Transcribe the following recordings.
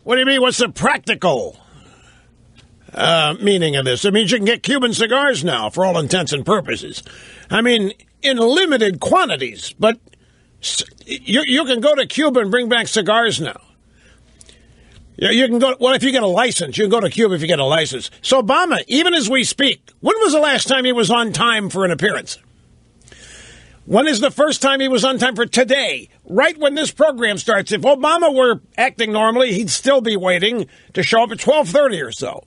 What do you mean? What's the practical meaning of this? It means you can get Cuban cigars now, for all intents and purposes. I mean, in limited quantities, but you can go to Cuba and bring back cigars now. You can go. Well, if you get a license, you can go to Cuba if you get a license. So Obama, even as we speak, when was the last time he was on time for an appearance? When is the first time he was on time for today? Right when this program starts. If Obama were acting normally, he'd still be waiting to show up at 12:30 or so.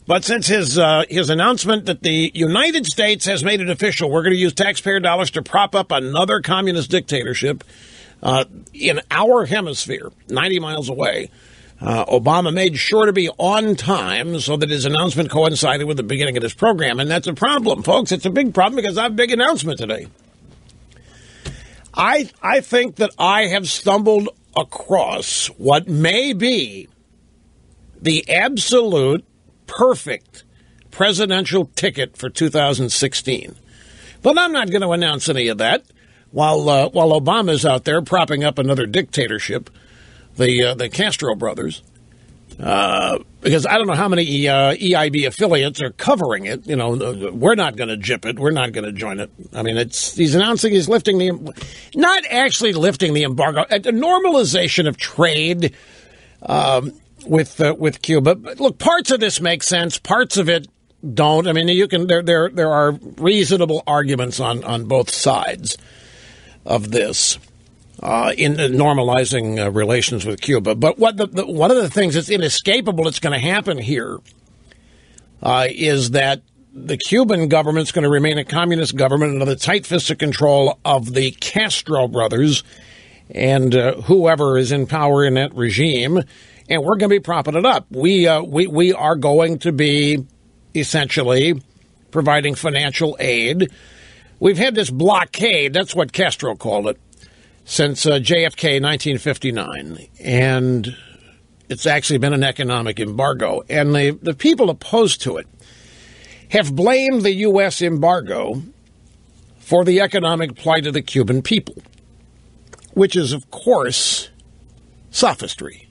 But since his announcement that the United States has made it official, we're going to use taxpayer dollars to prop up another communist dictatorship in our hemisphere, 90 miles away. Obama made sure to be on time so that his announcement coincided with the beginning of this program. And that's a problem, folks. It's a big problem because I have a big announcement today. I think that I have stumbled across what may be the absolute perfect presidential ticket for 2016. But I'm not going to announce any of that while Obama's out there propping up another dictatorship, the Castro brothers, because I don't know how many EIB affiliates are covering it. You know, we're not going to jip it. We're not going to join it. I mean, he's announcing he's lifting not actually lifting the embargo, a normalization of trade with Cuba. But look, parts of this make sense. Parts of it don't. I mean, there are reasonable arguments on both sides of this. In normalizing relations with Cuba. But one of the things that's inescapable that's going to happen here is that the Cuban government's going to remain a communist government under the tight fisted control of the Castro brothers and whoever is in power in that regime, and we're going to be propping it up. We are going to be essentially providing financial aid. We've had this blockade, that's what Castro called it, since JFK 1959, and it's actually been an economic embargo. And the people opposed to it have blamed the U.S. embargo for the economic plight of the Cuban people, which is, of course, sophistry.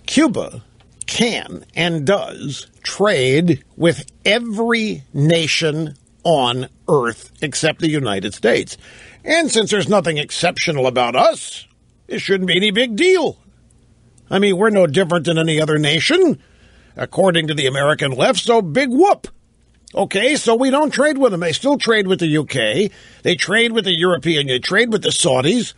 Cuba can and does trade with every nation on Earth except the United States. And since there's nothing exceptional about us, it shouldn't be any big deal. I mean, we're no different than any other nation, according to the American left, so big whoop. Okay, so we don't trade with them. They still trade with the UK. They trade with the European. They trade with the Saudis.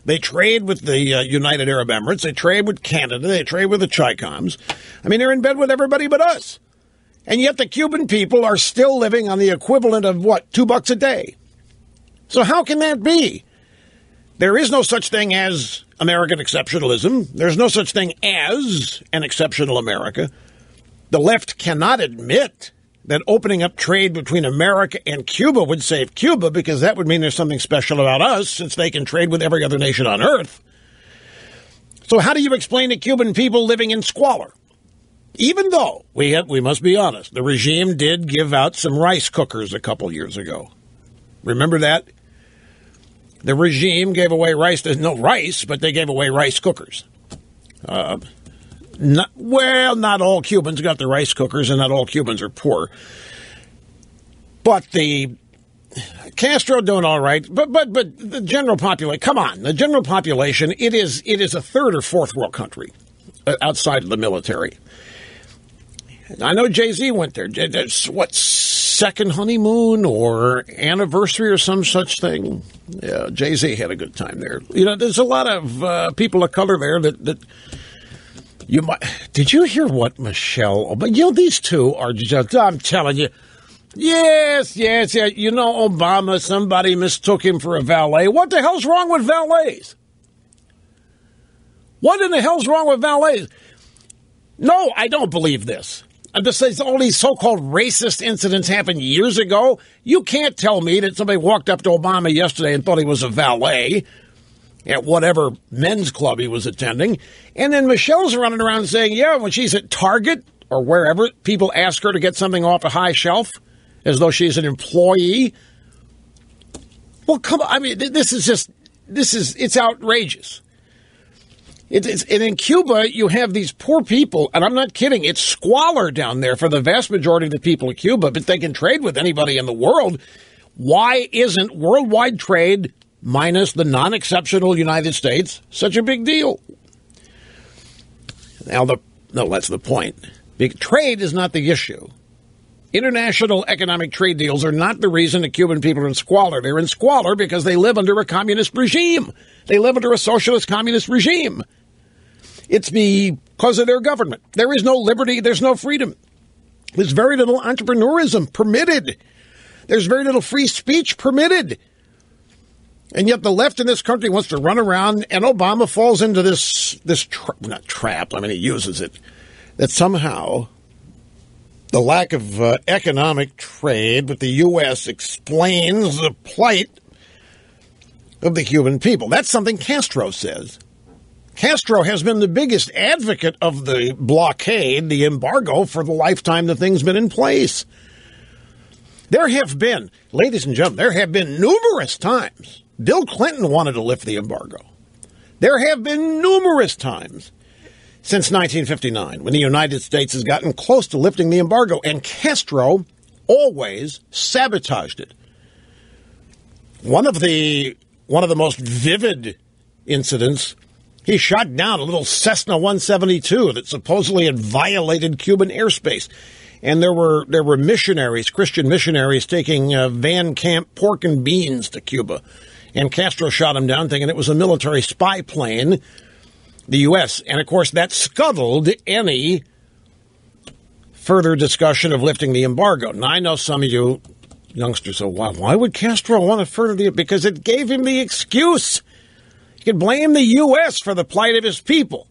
They trade with the United Arab Emirates. They trade with Canada. They trade with the Chicoms. I mean, they're in bed with everybody but us. And yet the Cuban people are still living on the equivalent of, what, $2 a day? So how can that be? There is no such thing as American exceptionalism. There's no such thing as an exceptional America. The left cannot admit that opening up trade between America and Cuba would save Cuba, because that would mean there's something special about us, since they can trade with every other nation on Earth. So how do you explain to Cuban people living in squalor? Even though, we must be honest, the regime did give out some rice cookers a couple years ago. Remember that? The regime gave away rice. There's no rice, but they gave away rice cookers. Not all Cubans got the rice cookers, and not all Cubans are poor. But the Castro doing all right. But the general population, come on, the general population, it is a third or fourth world country outside of the military. I know Jay-Z went there. That's what, second honeymoon or anniversary or some such thing. Yeah, Jay-Z had a good time there. You know, there's a lot of people of color there that you might. Did you hear what Michelle? But you know, these two are just. I'm telling you. Yes. You know, Obama. Somebody mistook him for a valet. What the hell's wrong with valets? What in the hell's wrong with valets? No, I don't believe this. Besides, all these so-called racist incidents happened years ago. You can't tell me that somebody walked up to Obama yesterday and thought he was a valet at whatever men's club he was attending. And then Michelle's running around saying, yeah, when she's at Target or wherever, people ask her to get something off a high shelf as though she's an employee. Well, come on. I mean, it's outrageous. And in Cuba, you have these poor people, and I'm not kidding, it's squalor down there for the vast majority of the people of Cuba, but they can trade with anybody in the world. Why isn't worldwide trade, minus the non-exceptional United States, such a big deal? Now, that's the point. Trade is not the issue. International economic trade deals are not the reason the Cuban people are in squalor. They're in squalor because they live under a communist regime. They live under a socialist communist regime. It's because of their government. There is no liberty. There's no freedom. There's very little entrepreneurism permitted. There's very little free speech permitted. And yet the left in this country wants to run around, and Obama falls into this not trap, I mean, he uses it, that somehow the lack of economic trade with the U.S. explains the plight of the Cuban people. That's something Castro says. Castro has been the biggest advocate of the blockade, the embargo, for the lifetime the thing's been in place. There have been, ladies and gentlemen, there have been numerous times Bill Clinton wanted to lift the embargo. There have been numerous times since 1959 when the United States has gotten close to lifting the embargo, and Castro always sabotaged it. One of the most vivid incidents, he shot down a little Cessna 172 that supposedly had violated Cuban airspace. And there were missionaries, Christian missionaries, taking Van Camp pork and beans to Cuba. And Castro shot him down thinking it was a military spy plane, the U.S. And, of course, that scuttled any further discussion of lifting the embargo. Now, I know some of you youngsters say, why would Castro want to further the... Because it gave him the excuse. He could blame the U.S. for the plight of his people.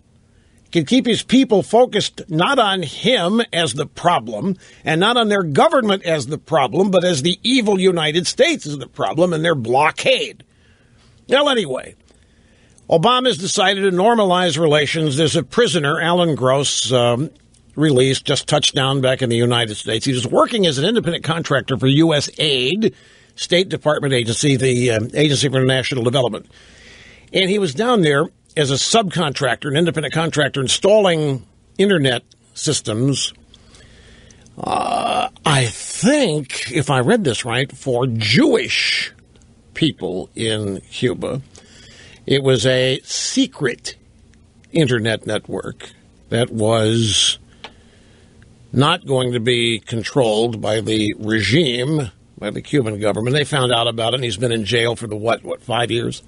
He could keep his people focused not on him as the problem and not on their government as the problem, but as the evil United States as the problem and their blockade. Well, anyway, Obama's decided to normalize relations. There's a prisoner, Alan Gross, released, just touched down back in the United States. He was working as an independent contractor for U.S. Aid, State Department agency, the Agency for International Development. And he was down there as a subcontractor, an independent contractor, installing internet systems, I think, if I read this right, for Jewish people in Cuba. It was a secret internet network that was not going to be controlled by the regime, by the Cuban government. They found out about it, and he's been in jail for 5 years?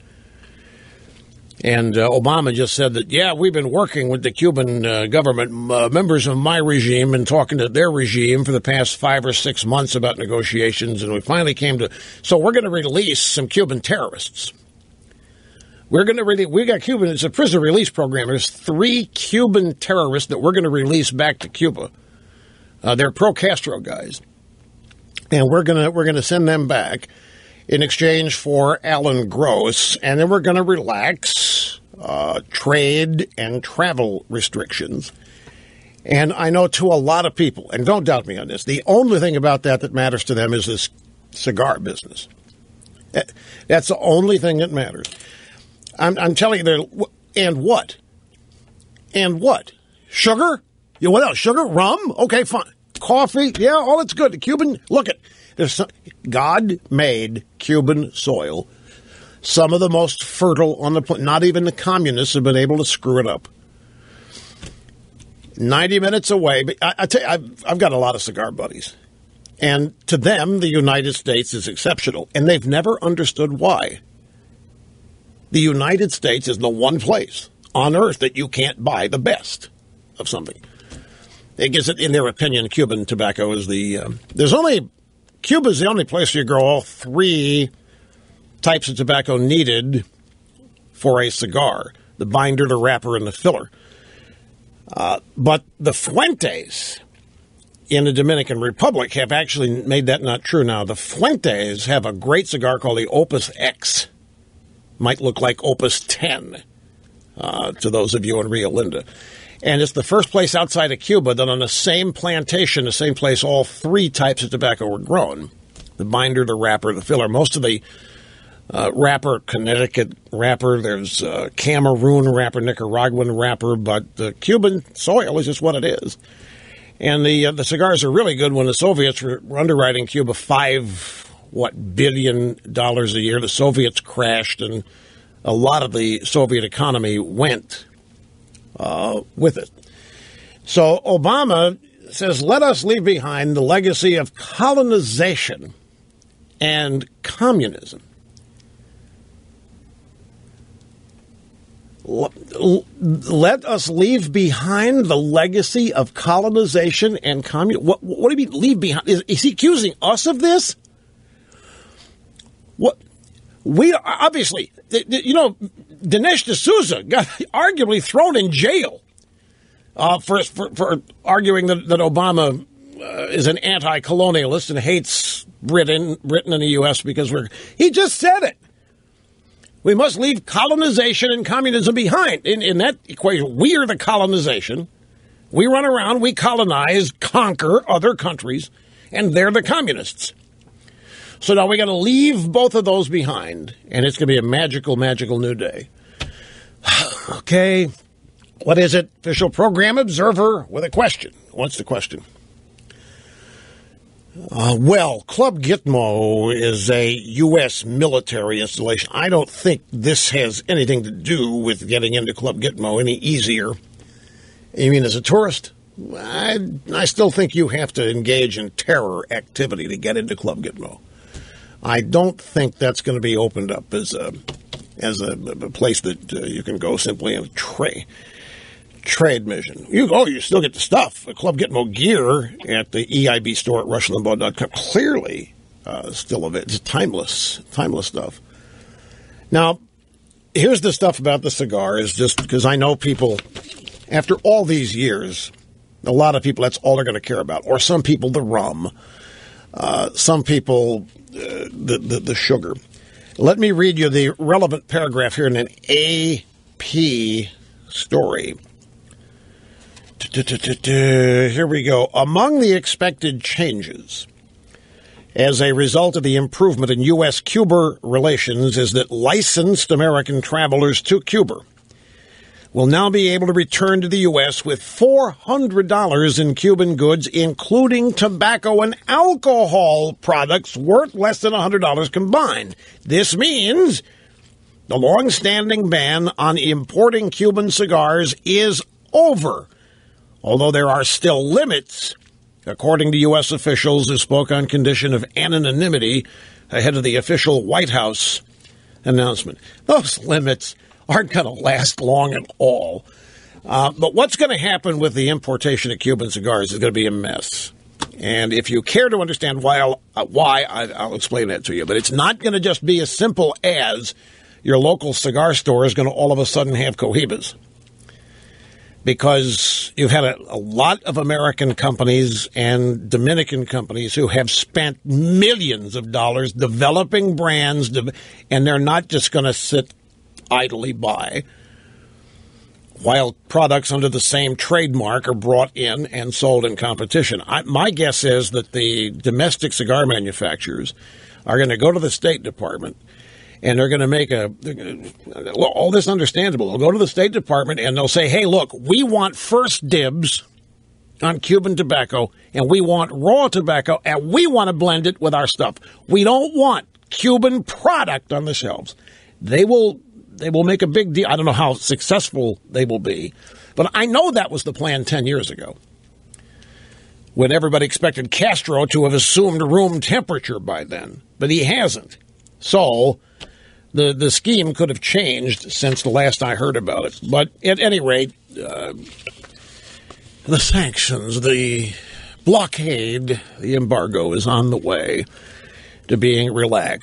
And Obama just said that, yeah, we've been working with the Cuban government, members of my regime, and talking to their regime for the past 5 or 6 months about negotiations, and we finally came to, so we're going to release some Cuban terrorists. We got Cuban, it's a prison release program. There's 3 Cuban terrorists that we're going to release back to Cuba. They're pro-Castro guys. And we're going to send them back in exchange for Alan Gross, and then we're going to relax trade and travel restrictions. And I know to a lot of people, and don't doubt me on this, the only thing about that matters to them is this cigar business. That's the only thing that matters. I'm telling you, and what? And what? Sugar? Yeah, what else? Sugar? Rum? Okay, fine. Coffee? Yeah, all that's good. The Cuban, look at, God made Cuban soil some of the most fertile on the planet. Not even the communists have been able to screw it up. 90 minutes away. But I tell you, I've got a lot of cigar buddies. And to them, the United States is exceptional. And they've never understood why. The United States is the one place on earth that you can't buy the best of something. I guess, in their opinion, Cuban tobacco is Cuba's the only place you grow all 3 types of tobacco needed for a cigar: the binder, the wrapper, and the filler. But the Fuentes in the Dominican Republic have actually made that not true now. The Fuentes have a great cigar called the Opus X. Might look like Opus 10 to those of you in Rio Linda. And it's the first place outside of Cuba that on the same plantation, the same place, all 3 types of tobacco were grown: the binder, the wrapper, the filler. Most of the wrapper, Connecticut wrapper. There's Cameroon wrapper, Nicaraguan wrapper, but the Cuban soil is just what it is. And the cigars are really good. When the Soviets were underwriting Cuba $5 billion a year, the Soviets crashed, and a lot of the Soviet economy went with it. So Obama says, let us leave behind the legacy of colonization and communism. Let us leave behind the legacy of colonization and communism. What do you mean, leave behind? Is he accusing us of this? What? We obviously, Dinesh D'Souza got arguably thrown in jail for arguing that Obama is an anti-colonialist and hates Britain and the U.S. because he just said it. We must leave colonization and communism behind. In that equation, we are the colonization. We run around, we colonize, conquer other countries, and they're the communists. So now we got to leave both of those behind, and it's going to be a magical, magical new day. Okay, what is it? Official Program Observer with a question. What's the question? Well, Club Gitmo is a U.S. military installation. I don't think this has anything to do with getting into Club Gitmo any easier. You mean as a tourist? I still think you have to engage in terror activity to get into Club Gitmo. I don't think that's going to be opened up as a place that you can go simply in a trade mission. You still get the stuff. Club Gitmo gear at the EIB store at rushlimbaugh.com. Clearly still of it. It's timeless stuff. Now, here's the stuff about the cigars, just because I know people, after all these years, a lot of people, that's all they're going to care about. Or some people, the rum. Some people, the sugar. Let me read you the relevant paragraph here in an AP story. Here we go. Among the expected changes as a result of the improvement in U.S.-Cuba relations is that licensed American travelers to Cuba will now be able to return to the U.S. with $400 in Cuban goods, including tobacco and alcohol products worth less than $100 combined. This means the long-standing ban on importing Cuban cigars is over, although there are still limits, according to U.S. officials who spoke on condition of anonymity ahead of the official White House announcement. Those limits aren't going to last long at all. But what's going to happen with the importation of Cuban cigars is going to be a mess. And if you care to understand why, I'll explain that to you. But it's not going to just be as simple as your local cigar store is going to all of a sudden have cohibas. Because you've had a lot of American companies and Dominican companies who have spent millions of dollars developing brands, and they're not just going to sit idly by while products under the same trademark are brought in and sold in competition. My guess is that the domestic cigar manufacturers are going to go to the State Department and they're going to make all this understandable. They'll go to the State Department and they'll say, hey, look, we want first dibs on Cuban tobacco, and we want raw tobacco, and we want to blend it with our stuff. We don't want Cuban product on the shelves. They will make a big deal. I don't know how successful they will be, but I know that was the plan 10 years ago when everybody expected Castro to have assumed room temperature by then, but he hasn't. So the scheme could have changed since the last I heard about it. But at any rate, the sanctions, the blockade, the embargo is on the way to being relaxed.